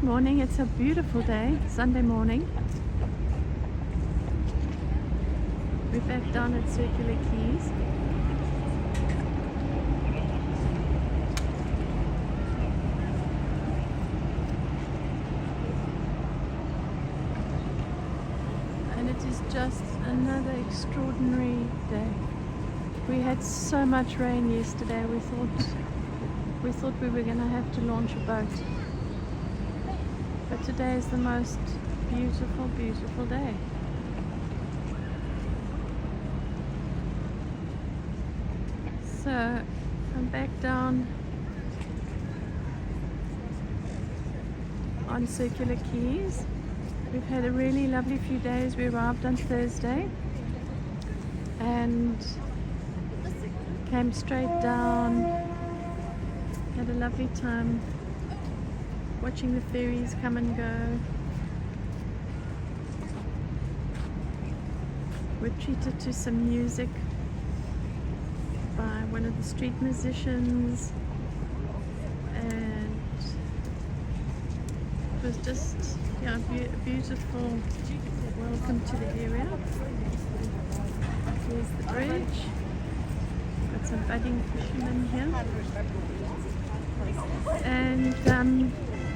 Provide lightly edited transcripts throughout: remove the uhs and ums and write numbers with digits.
morning. It's a beautiful day, Sunday morning. We're back down at Circular Quays. And it is just another extraordinary day. We had so much rain yesterday. We thought we were going to have to launch a boat. But today is the most beautiful, beautiful day. So I'm back down on Circular Quays. We've had a really lovely few days. We arrived on Thursday and came straight down. Had a lovely time watching the ferries come and go. We're treated to some music by one of the street musicians, and it was just a beautiful welcome to the area. Here's the bridge. Got some budding fishermen here. And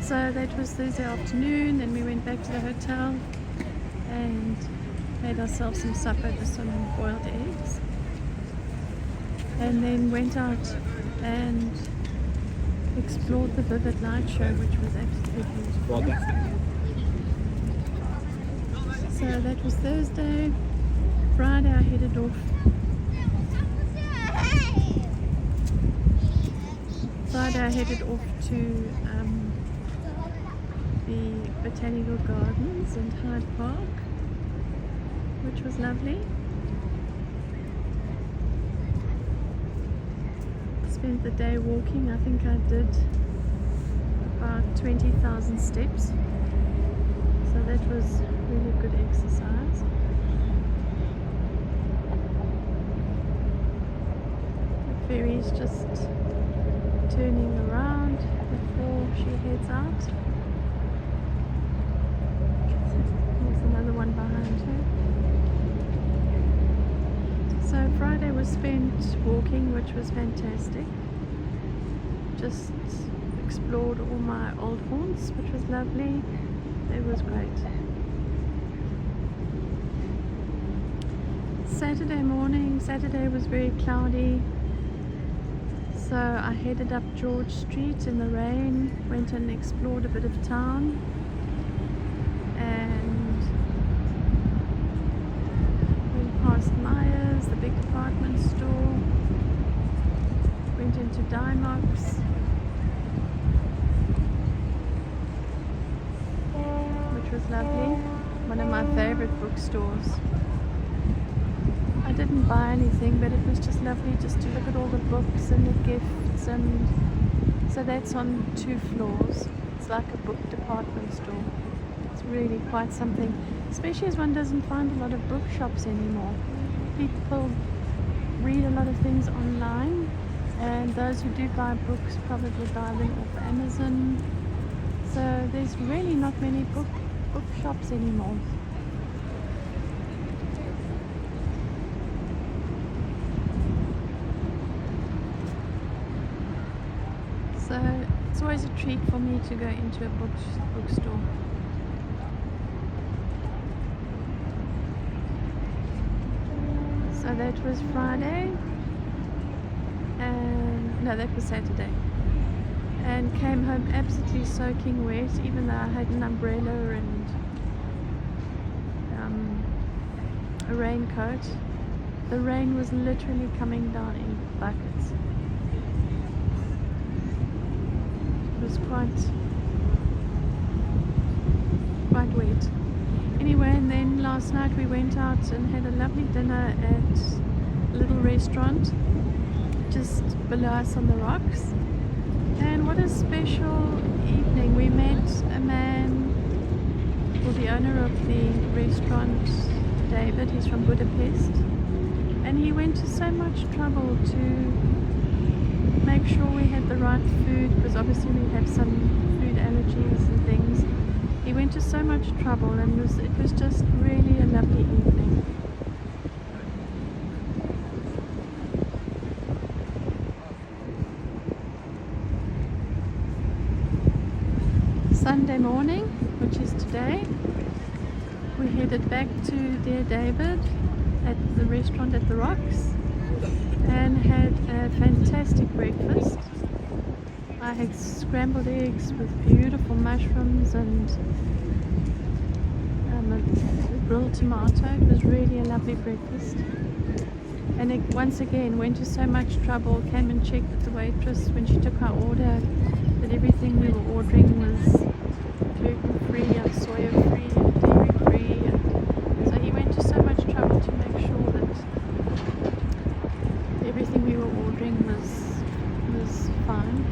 so that was Thursday afternoon, and we went back to the hotel and made ourselves some supper, just some boiled eggs, and then went out and explored the Vivid Light Show, which was absolutely beautiful. So that was Thursday. Friday I headed off. Friday I headed off to the Botanical Gardens in Hyde Park, which was lovely. Spent the day walking. I think I did about 20,000 steps. So that was really good exercise. The ferry's just turning around before she heads out. There's another one behind her. So Friday was spent walking, which was fantastic. Just explored all my old haunts, which was lovely. It was great. Saturday was very cloudy. So I headed up George Street in the rain, went and explored a bit of town, and went past Myers, the big department store, went into Dimox, which was lovely, one of my favorite bookstores. I didn't buy anything, but it was just lovely just to look at all the books and the gifts, and so that's on 2 floors. It's like a book department store. It's really quite something, especially as one doesn't find a lot of bookshops anymore. People read a lot of things online, and those who do buy books probably buy them off Amazon. So there's really not many bookshops anymore. So it's always a treat for me to go into a bookstore. So that was Friday, and no, that was Saturday, and came home absolutely soaking wet, even though I had an umbrella and a raincoat. The rain was literally coming down in buckets. Was quite wet. Anyway, and then last night we went out and had a lovely dinner at a little restaurant just below us on the rocks. And what a special evening. We met a man, or the owner of the restaurant, David. He's from Budapest, and he went to so much trouble to make sure we had the right food, because obviously we have some food allergies and things. He went to so much trouble, and it was just really a lovely evening. Sunday morning, which is today, we headed back to Dear David at the restaurant at the Rocks and had a fantastic breakfast. I had scrambled eggs with beautiful mushrooms and a grilled tomato. It was really a lovely breakfast. And it once again went to so much trouble, came and checked with the waitress when she took our order that everything we were ordering was gluten-free and soya-free and dairy-free. And so he went to so much trouble to make sure that everything we were ordering was fine.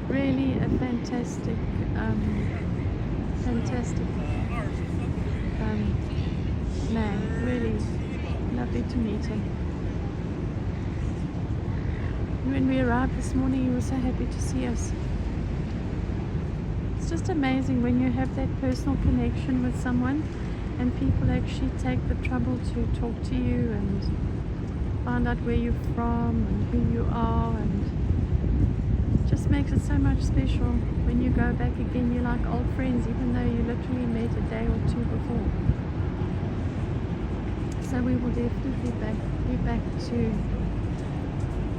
Really a fantastic man. Really lovely to meet him. When we arrived this morning, he was so happy to see us. It's just amazing when you have that personal connection with someone and people actually take the trouble to talk to you and find out where you're from and who you are, and it just makes it so much special. When you go back again, you're like old friends, even though you literally met a day or two before. So we will definitely be back to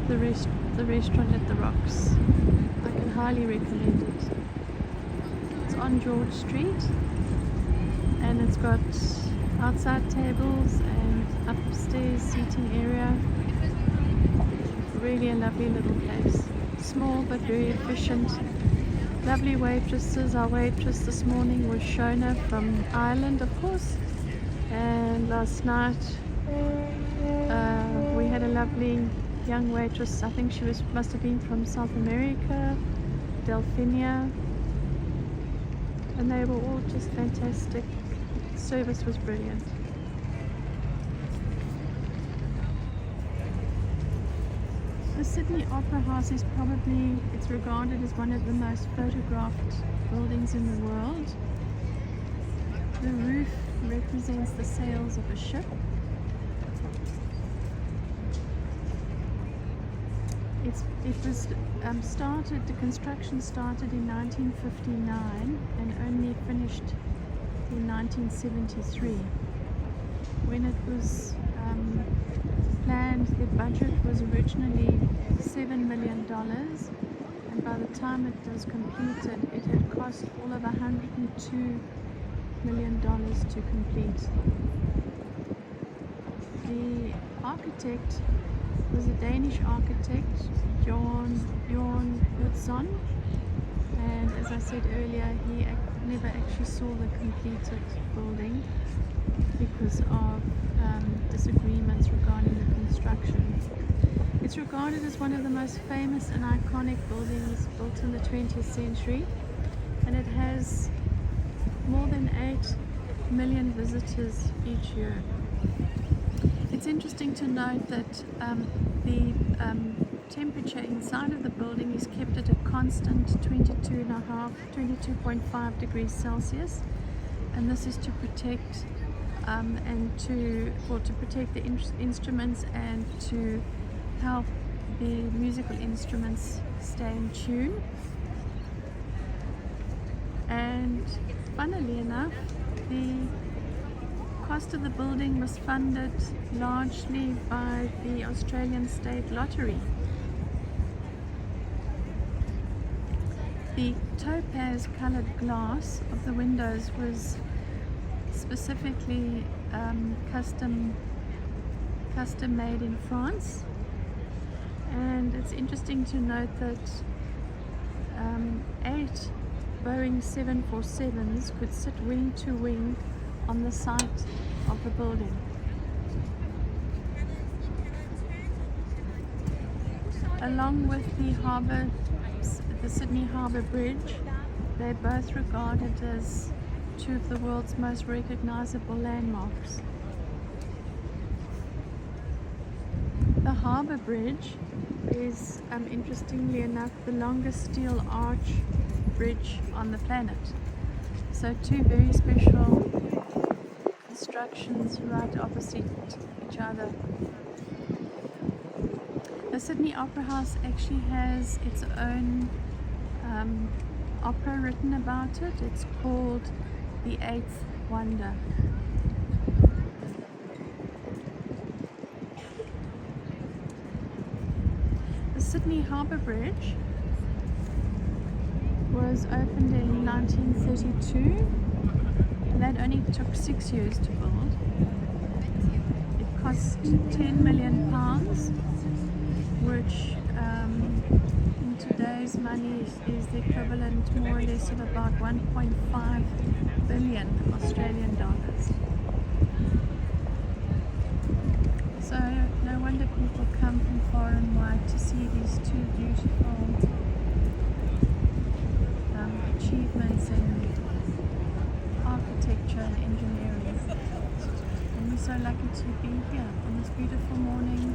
the restaurant at the Rocks. I can highly recommend it. It's on George Street and it's got outside tables and upstairs seating area. Really a lovely little place. Small but very efficient. Lovely waitresses. Our waitress this morning was Shona from Ireland, of course. And last night we had a lovely young waitress. I think she must have been from South America, Delphinia, and they were all just fantastic. Service was brilliant. The Sydney Opera House is probably, it's regarded as one of the most photographed buildings in the world. The roof represents the sails of a ship. It was started, the construction started in 1959 and only finished in 1973. When it was planned, the budget was originally $7 million, and by the time it was completed, it had cost all of $102 million to complete. The architect was a Danish architect, Bjorn Utzon, and as I said earlier, he never actually saw the completed building because of disagreements regarding the construction. It's regarded as one of the most famous and iconic buildings built in the 20th century, and it has more than 8 million visitors each year. It's interesting to note that the temperature inside of the building is kept at a constant 22.5 degrees Celsius, and this is to protect to protect the instruments and to help the musical instruments stay in tune. And funnily enough, the cost of the building was funded largely by the Australian State Lottery. The topaz coloured glass of the windows was specifically custom made in France, and it's interesting to note that 8 Boeing 747s could sit wing to wing on the site of the building. Along with the Sydney Harbour Bridge, they're both regarded as two of the world's most recognisable landmarks. The Harbour Bridge is, interestingly enough, the longest steel arch bridge on the planet. So two very special constructions right opposite each other. The Sydney Opera House actually has its own opera written about it. It's called The Eighth Wonder. The Sydney Harbour Bridge was opened in 1932, and that only took 6 years to build. It cost £10 million, which in today's money is the equivalent more or less of about 1.5 billion Australian dollars. So no wonder people come from far and wide to see these two beautiful achievements in architecture and engineering. And we're so lucky to be here on this beautiful morning,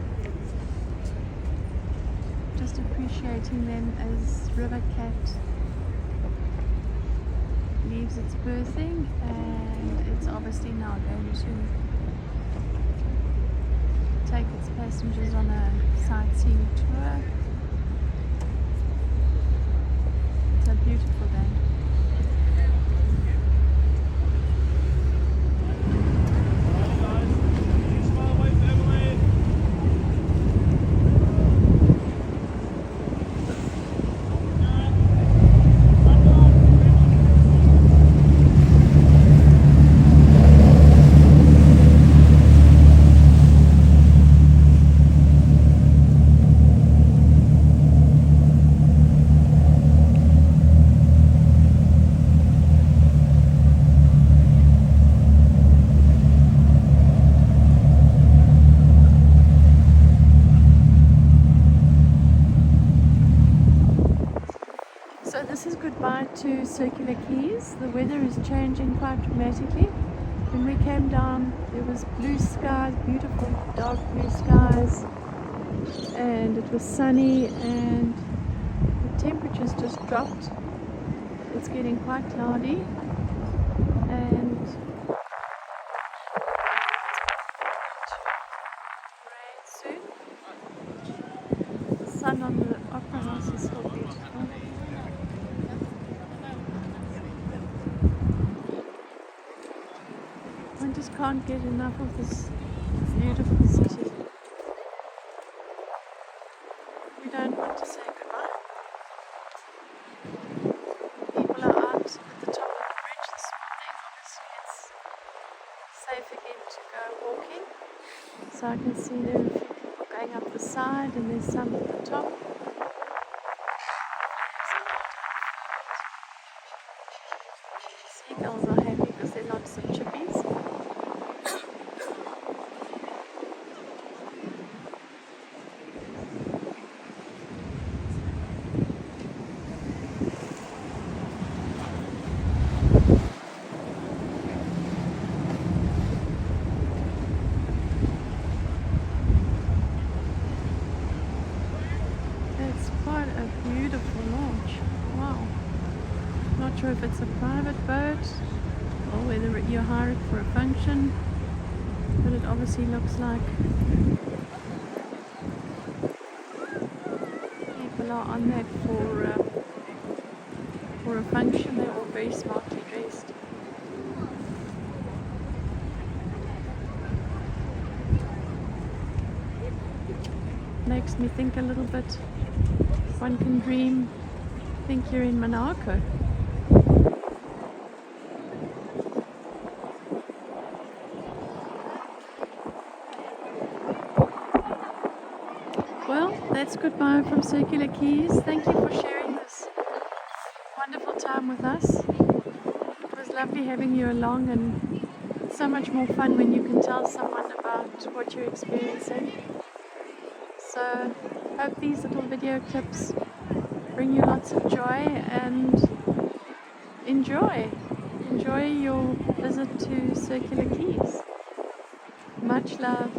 just appreciating them as River Cat leaves its berthing, and it's obviously now going to take its passengers on a sightseeing tour. It's a beautiful day. So this is goodbye to Circular Quays. The weather is changing quite dramatically. When we came down, there was blue skies, beautiful dark blue skies, and it was sunny, and the temperatures just dropped. It's getting quite cloudy, and rain soon. The sun on the Opera House is so beautiful. I just can't get enough of this beautiful city. We don't want to say goodbye. People are out at the top of the bridge this morning. Obviously it's safe again to go walking. So I can see there are a few people going up the side, and there's some at the top. Seagulls are happy because there are lots of chippies. It's quite a beautiful launch. Wow. Not sure if it's a private boat or whether you hire it for a function, but it obviously looks like people are on that for a function. They're all very smartly dressed. Makes me think a little bit. One can dream, think you're in Monaco. Well, that's goodbye from Circular Quays. Thank you for sharing this wonderful time with us. It was lovely having you along, and so much more fun when you can tell someone about what you're experiencing. So, hope these little video clips bring you lots of joy, and enjoy your visit to Circular Quays. Much love.